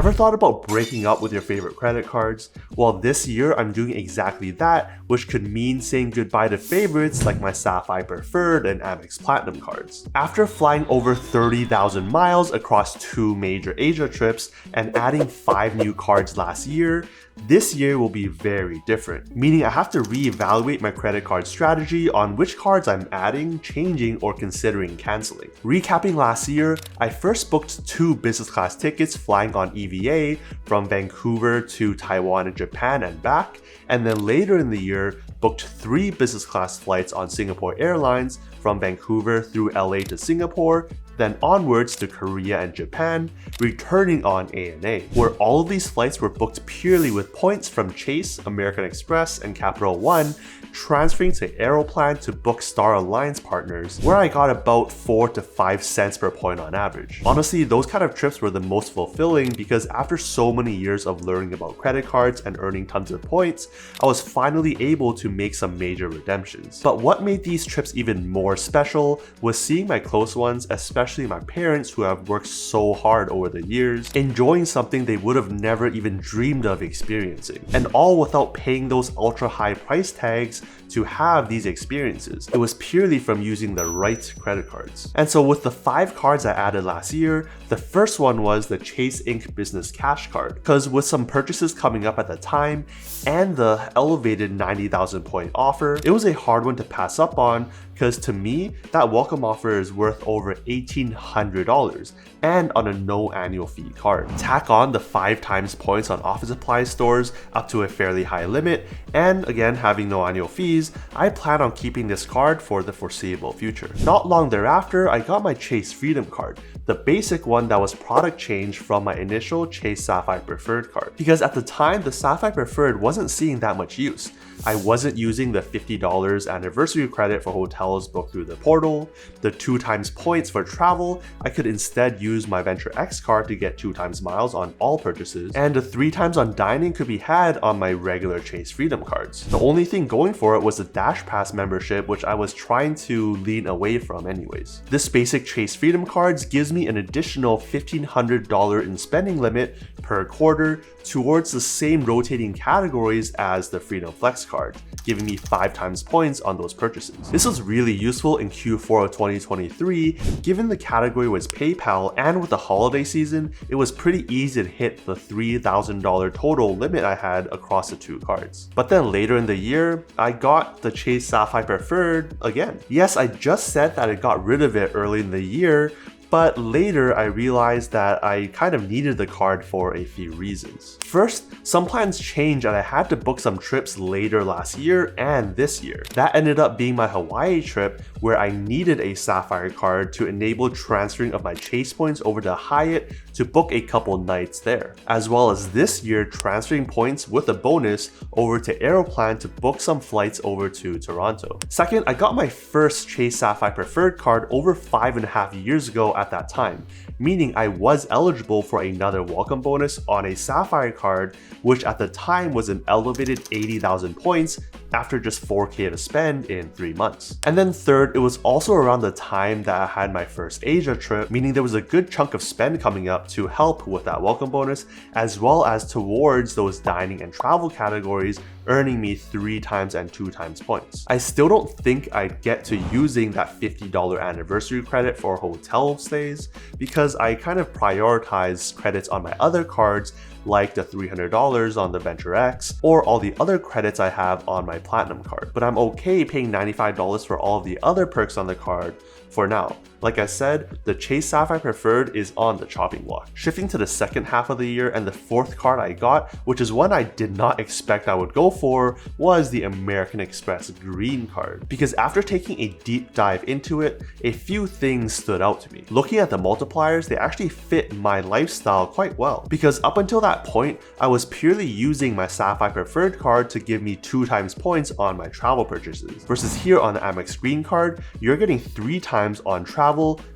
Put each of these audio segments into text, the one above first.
Ever thought about breaking up with your favorite credit cards? Well, this year I'm doing exactly that, which could mean saying goodbye to favorites like my Sapphire Preferred and Amex Platinum cards. After flying over 30,000 miles across 2 major Asia trips and adding 5 new cards last year, this year will be very different, meaning I have to reevaluate my credit card strategy on which cards I'm adding, changing, or considering canceling. Recapping last year, I first booked 2 business class tickets flying on EVA from Vancouver to Taiwan and Japan and back, and then later in the year, booked 3 business class flights on Singapore Airlines from Vancouver through LA to Singapore, then onwards to Korea and Japan, returning on ANA, where all of these flights were booked purely with points from Chase, American Express, and Capital One, transferring to Aeroplan to book Star Alliance partners, where I got about 4 to 5 cents per point on average. Honestly, those kind of trips were the most fulfilling because after so many years of learning about credit cards and earning tons of points, I was finally able to make some major redemptions. But what made these trips even more special was seeing my close ones, especially my parents who have worked so hard over the years, enjoying something they would have never even dreamed of experiencing. And all without paying those ultra high price tags to have these experiences. It was purely from using the right credit cards. And so with the 5 cards I added last year, the first one was the Chase Inc. Business Cash Card, because with some purchases coming up at the time and the elevated 90,000 point offer, it was a hard one to pass up on because to me, that welcome offer is worth over $1,800 and on a no annual fee card. Tack on the 5 times points on office supply stores up to a fairly high limit, and again having no annual fees, I plan on keeping this card for the foreseeable future. Not long thereafter, I got my Chase Freedom card, the basic one that was product changed from my initial Chase Sapphire Preferred card. Because at the time, the Sapphire Preferred wasn't seeing that much use. I wasn't using the $50 anniversary credit for hotels booked through the portal, the 2 times points for travel. I could instead use my Venture X card to get 2 times miles on all purchases, and the 3 times on dining could be had on my regular Chase Freedom cards. The only thing going for it was the Dash Pass membership, which I was trying to lean away from anyways. This basic Chase Freedom cards gives me an additional $1,500 in spending limit per quarter towards the same rotating categories as the Freedom Flex card, giving me 5 times points on those purchases. This was really useful in Q4 of 2023, given the category was PayPal, and with the holiday season, it was pretty easy to hit the $3,000 total limit I had across the 2 cards. But then later in the year, I got the Chase Sapphire Preferred again. Yes, I just said that I got rid of it early in the year, but later I realized that I kind of needed the card for a few reasons. First, some plans changed and I had to book some trips later last year and this year. That ended up being my Hawaii trip, where I needed a Sapphire card to enable transferring of my Chase points over to Hyatt to book a couple nights there, as well as this year transferring points with a bonus over to Aeroplan to book some flights over to Toronto. Second, I got my first Chase Sapphire Preferred card over 5.5 years ago at that time, meaning I was eligible for another welcome bonus on a Sapphire card, which at the time was an elevated 80,000 points after just $4K to spend in 3 months. And then third, it was also around the time that I had my first Asia trip, meaning there was a good chunk of spend coming up to help with that welcome bonus, as well as towards those dining and travel categories, earning me 3 times and 2 times points. I still don't think I'd get to using that $50 anniversary credit for hotel stays because I kind of prioritize credits on my other cards like the $300 on the Venture X or all the other credits I have on my Platinum card. But I'm okay paying $95 for all of the other perks on the card for now. Like I said, the Chase Sapphire Preferred is on the chopping block. Shifting to the second half of the year, and the 4th card I got, which is one I did not expect I would go for, was the American Express Green card. Because after taking a deep dive into it, a few things stood out to me. Looking at the multipliers, they actually fit my lifestyle quite well. Because up until that point, I was purely using my Sapphire Preferred card to give me 2 times points on my travel purchases. Versus here on the Amex Green card, you're getting 3 times on travel,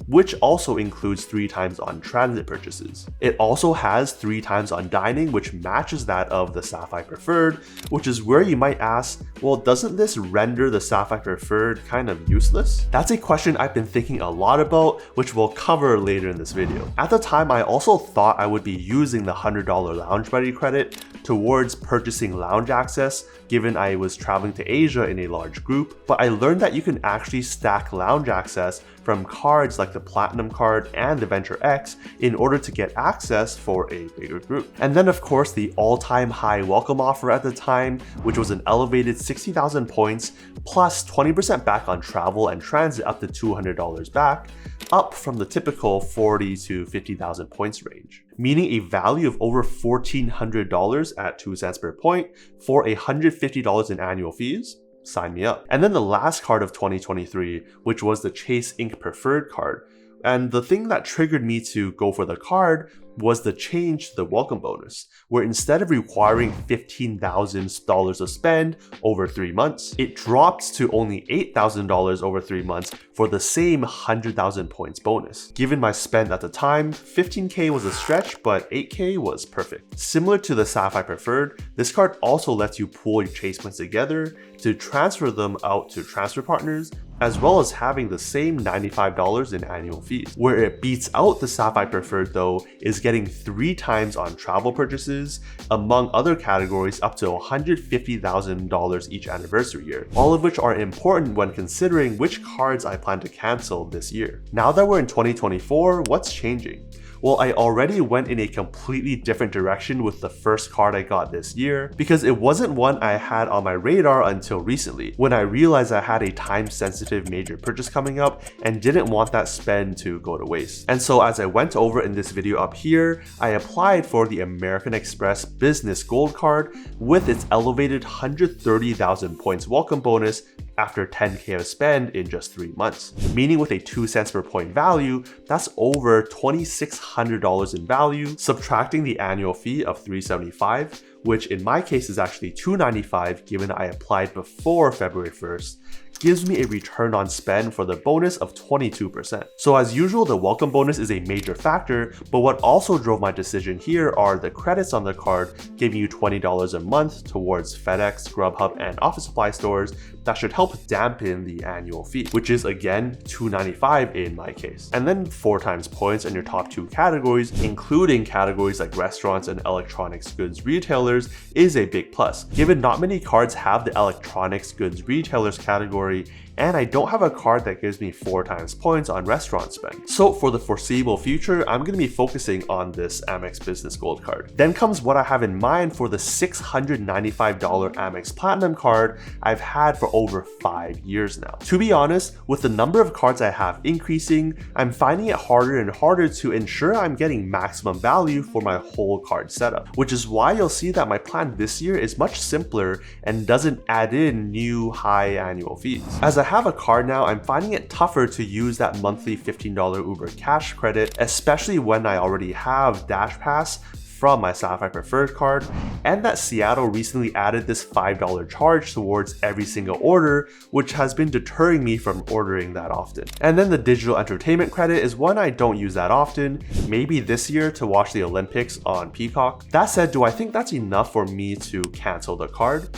which also includes 3 times on transit purchases. It also has 3 times on dining, which matches that of the Sapphire Preferred, which is where you might ask, well, doesn't this render the Sapphire Preferred kind of useless? That's a question I've been thinking a lot about, which we'll cover later in this video. At the time, I also thought I would be using the $100 Lounge Buddy credit towards purchasing lounge access, given I was traveling to Asia in a large group, but I learned that you can actually stack lounge access from cards like the Platinum card and the Venture X in order to get access for a bigger group. And then of course the all-time high welcome offer at the time, which was an elevated 60,000 points plus 20% back on travel and transit up to $200 back, up from the typical 40 to 50,000 points range, meaning a value of over $1,400 at 2 cents per point for $150 in annual fees. Sign me up. And then the last card of 2023, which was the Chase Preferred card. And the thing that triggered me to go for the card was the change to the welcome bonus, where instead of requiring $15,000 of spend over 3 months, it dropped to only $8,000 over 3 months for the same 100,000 points bonus. Given my spend at the time, 15K was a stretch, but 8K was perfect. Similar to the Sapphire Preferred, this card also lets you pool your Chase points together to transfer them out to transfer partners, as well as having the same $95 in annual fees. Where it beats out the Sapphire Preferred though is getting 3 times on travel purchases, among other categories up to $150,000 each anniversary year, all of which are important when considering which cards I plan to cancel this year. Now that we're in 2024, what's changing? Well, I already went in a completely different direction with the first card I got this year, because it wasn't one I had on my radar until recently, when I realized I had a time-sensitive major purchase coming up and didn't want that spend to go to waste. And so as I went over in this video up here, I applied for the American Express Business Gold card with its elevated 130,000 points welcome bonus after 10K of spend in just 3 months. Meaning with a 2 cents per point value, that's over $2,600 in value, subtracting the annual fee of $375, which in my case is actually $295 given I applied before February 1st, gives me a return on spend for the bonus of 22%. So as usual, the welcome bonus is a major factor, but what also drove my decision here are the credits on the card giving you $20 a month towards FedEx, Grubhub, and office supply stores that should help dampen the annual fee, which is again $295 in my case. And then 4 times points in your top 2 categories, including categories like restaurants and electronics goods retailers, is a big plus, given not many cards have the electronics goods retailers category, and I don't have a card that gives me 4 times points on restaurant spend. So for the foreseeable future, I'm going to be focusing on this Amex Business Gold card. Then comes what I have in mind for the $695 Amex Platinum card I've had for over 5 years now. To be honest, with the number of cards I have increasing, I'm finding it harder and harder to ensure I'm getting maximum value for my whole card setup, which is why you'll see that my plan this year is much simpler and doesn't add in new high annual fees. As I have a card now, I'm finding it tougher to use that monthly $15 Uber cash credit, especially when I already have Dash Pass from my Sapphire Preferred card, and that Seattle recently added this $5 charge towards every single order, which has been deterring me from ordering that often. And then the digital entertainment credit is one I don't use that often, maybe this year to watch the Olympics on Peacock. That said, do I think that's enough for me to cancel the card?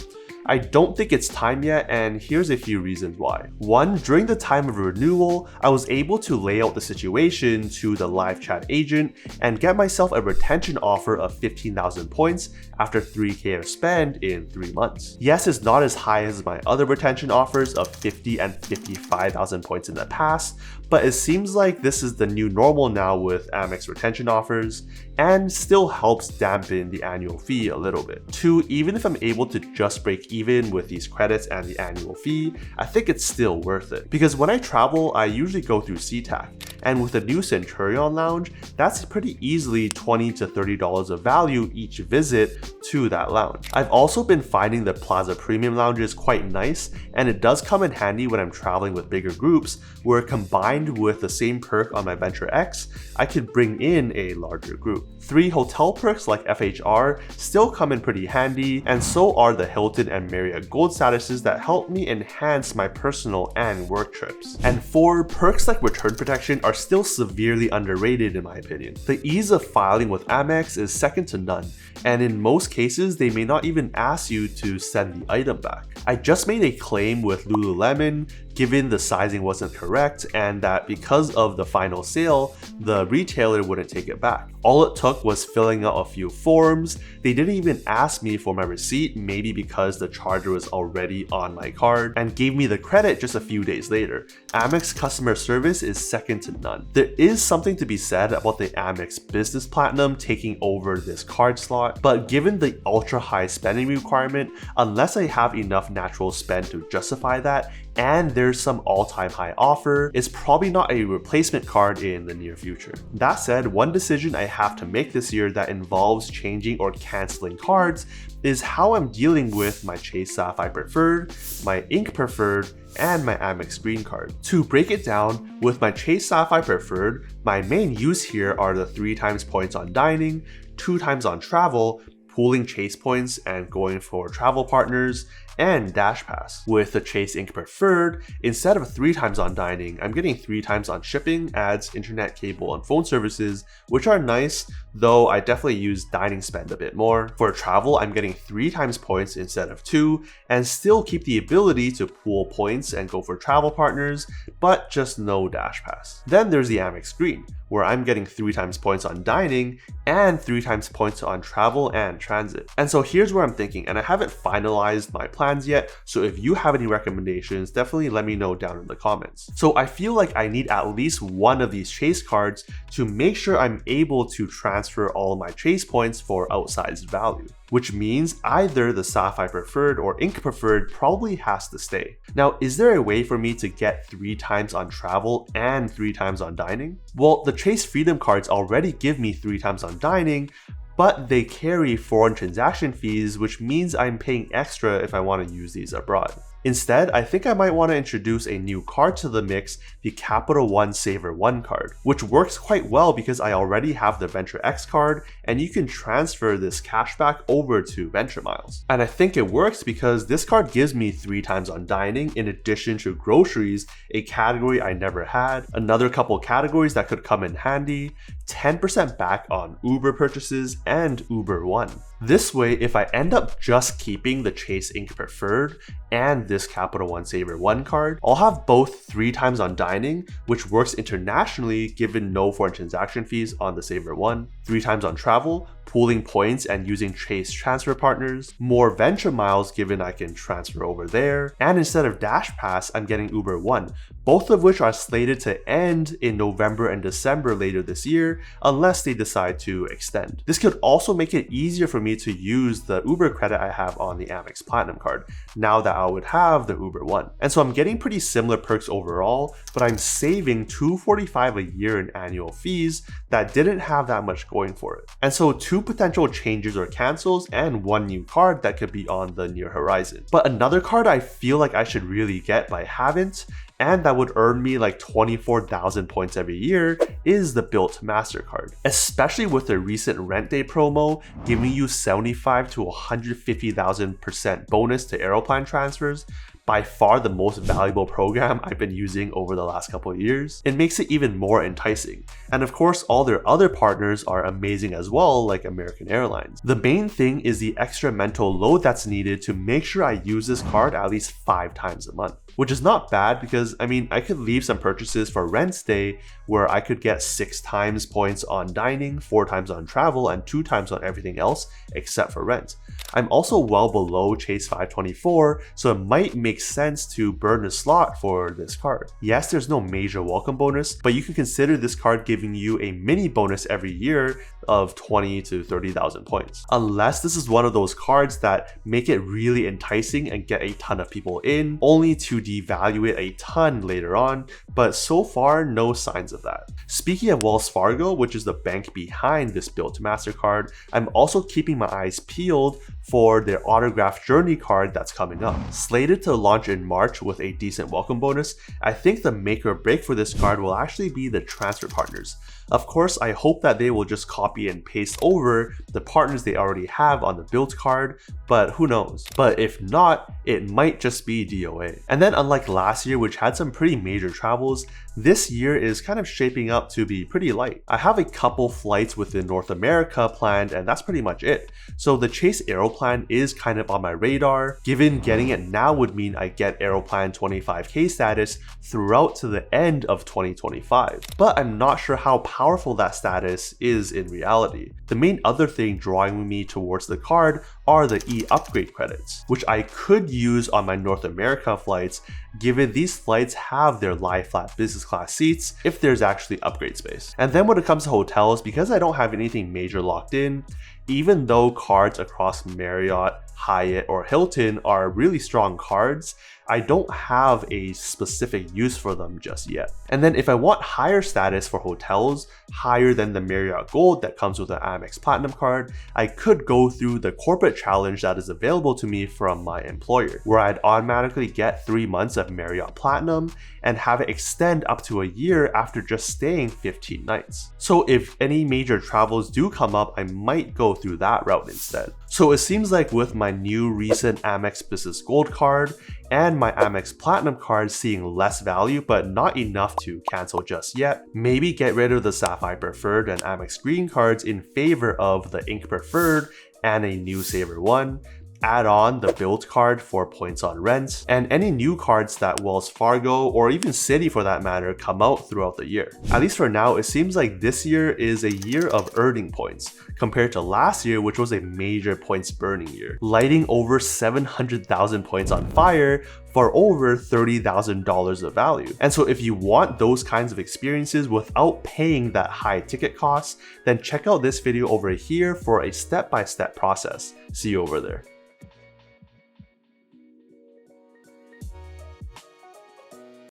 I don't think it's time yet, and here's a few reasons why. 1, during the time of renewal, I was able to lay out the situation to the live chat agent and get myself a retention offer of 15,000 points after 3K of spend in 3 months. Yes, it's not as high as my other retention offers of 50 and 55,000 points in the past, but it seems like this is the new normal now with Amex retention offers, and still helps dampen the annual fee a little bit. 2, even if I'm able to just break even with these credits and the annual fee, I think it's still worth it. Because when I travel, I usually go through SeaTac, and with the new Centurion Lounge, that's pretty easily $20 to $30 of value each visit to that lounge. I've also been finding the Plaza Premium lounges quite nice, and it does come in handy when I'm traveling with bigger groups, where combined with the same perk on my Venture X, I could bring in a larger group. 3, hotel perks like FHR still come in pretty handy, and so are the Hilton and Marriott Gold statuses that help me enhance my personal and work trips. And 4, perks like return protection are are still severely underrated in my opinion. The ease of filing with Amex is second to none, and in most cases, they may not even ask you to send the item back. I just made a claim with Lululemon given the sizing wasn't correct and that because of the final sale, the retailer wouldn't take it back. All it took was filling out a few forms. They didn't even ask me for my receipt, maybe because the charger was already on my card, and gave me the credit just a few days later. Amex customer service is second to none. There is something to be said about the Amex Business Platinum taking over this card slot, but given the ultra high spending requirement, unless I have enough natural spend to justify that, and there's some all-time high offer, it's probably not a replacement card in the near future. That said, one decision I have to make this year that involves changing or canceling cards is how I'm dealing with my Chase Sapphire Preferred, my Ink Preferred, and my Amex Green card. To break it down, with my Chase Sapphire Preferred, my main use here are the 3 times points on dining, 2 times on travel, pooling Chase points and going for travel partners, and Dash Pass. With the Chase Ink Preferred, instead of 3 times on dining, I'm getting 3 times on shipping, ads, internet, cable, and phone services, which are nice, though I definitely use dining spend a bit more. For travel, I'm getting 3 times points instead of 2, and still keep the ability to pool points and go for travel partners, but just no Dash Pass. Then there's the Amex Green, where I'm getting 3 times points on dining and 3 times points on travel and transit. And so here's where I'm thinking, and I haven't finalized my plans yet, so if you have any recommendations, definitely let me know down in the comments. So I feel like I need at least one of these Chase cards to make sure I'm able to transfer all of my Chase points for outsized value, which means either the Sapphire Preferred or Ink Preferred probably has to stay. Now, is there a way for me to get 3 times on travel and 3 times on dining? Well, the Chase Freedom cards already give me 3 times on dining, but they carry foreign transaction fees, which means I'm paying extra if I want to use these abroad. Instead, I think I might want to introduce a new card to the mix, the Capital One Saver One card, which works quite well because I already have the Venture X card, and you can transfer this cashback over to Venture Miles. And I think it works because this card gives me 3 times on dining in addition to groceries, a category I never had, another couple categories that could come in handy, 10% back on Uber purchases, and Uber One. This way, if I end up just keeping the Chase Ink Preferred and this Capital One Saver One card, I'll have both 3 times on dining, which works internationally given no foreign transaction fees on the Saver One, 3 times on travel, pooling points and using Chase transfer partners, more Venture Miles given I can transfer over there, and instead of Dash Pass, I'm getting Uber One, both of which are slated to end in November and December later this year, unless they decide to extend. This could also make it easier for me to use the Uber credit I have on the Amex Platinum card, now that I would have the Uber One. And so I'm getting pretty similar perks overall, but I'm saving $245 a year in annual fees that didn't have that much going for it. And so 2 potential changes or cancels and 1 new card that could be on the near horizon. But another card I feel like I should really get but I haven't, and that would earn me like 24,000 points every year, is the Built MasterCard. Especially with the recent rent day promo giving you 75 to 150,000% bonus to Aeroplan transfers, by far the most valuable program I've been using over the last couple of years. It makes it even more enticing. And of course, all their other partners are amazing as well, like American Airlines. The main thing is the extra mental load that's needed to make sure I use this card at least 5 times a month, which is not bad because I could leave some purchases for rent day where I could get 6 times points on dining, 4 times on travel, and 2 times on everything else except for rent. I'm also well below Chase 524, so it might make sense to burn a slot for this card. Yes, there's no major welcome bonus, but you can consider this card giving you a mini bonus every year of 20 to 30,000 points. Unless this is one of those cards that make it really enticing and get a ton of people in, only to devalue it a ton later on, but so far no signs of that. Speaking of Wells Fargo, which is the bank behind this Built MasterCard, I'm also keeping my eyes peeled for their autograph journey card that's coming up. Slated to launch in March with a decent welcome bonus, I think the make or break for this card will actually be the transfer partners. Of course, I hope that they will just copy and paste over the partners they already have on the build card, but who knows. But if not, it might just be DOA. And then unlike last year, which had some pretty major travels, this year is kind of shaping up to be pretty light. I have a couple flights within North America planned, and that's pretty much it. So the Chase Aeroplan is kind of on my radar, given getting it now would mean I get Aeroplan 25K status throughout to the end of 2025. But I'm not sure how powerful that status is in reality. The main other thing drawing me towards the card are the e-upgrade credits, which I could use on my North America flights, given these flights have their lie flat business class seats if there's actually upgrade space. And then when it comes to hotels, because I don't have anything major locked in, even though cards across Marriott, Hyatt, or Hilton are really strong cards, I don't have a specific use for them just yet. And then if I want higher status for hotels, higher than the Marriott Gold that comes with an Amex Platinum card, I could go through the corporate challenge that is available to me from my employer, where I'd automatically get 3 months of Marriott Platinum and have it extend up to a year after just staying 15 nights. So if any major travels do come up, I might go through that route instead. So it seems like with my new recent Amex Business Gold card and my Amex Platinum card seeing less value but not enough to cancel just yet, maybe get rid of the Sapphire Preferred and Amex Green cards in favor of the Ink Preferred and a new Saver 1, add on the build card for points on rent, and any new cards that Wells Fargo or even Citi for that matter come out throughout the year. At least for now, it seems like this year is a year of earning points compared to last year, which was a major points burning year, lighting over 700,000 points on fire for over $30,000 of value. And so if you want those kinds of experiences without paying that high ticket cost, then check out this video over here for a step-by-step process. See you over there.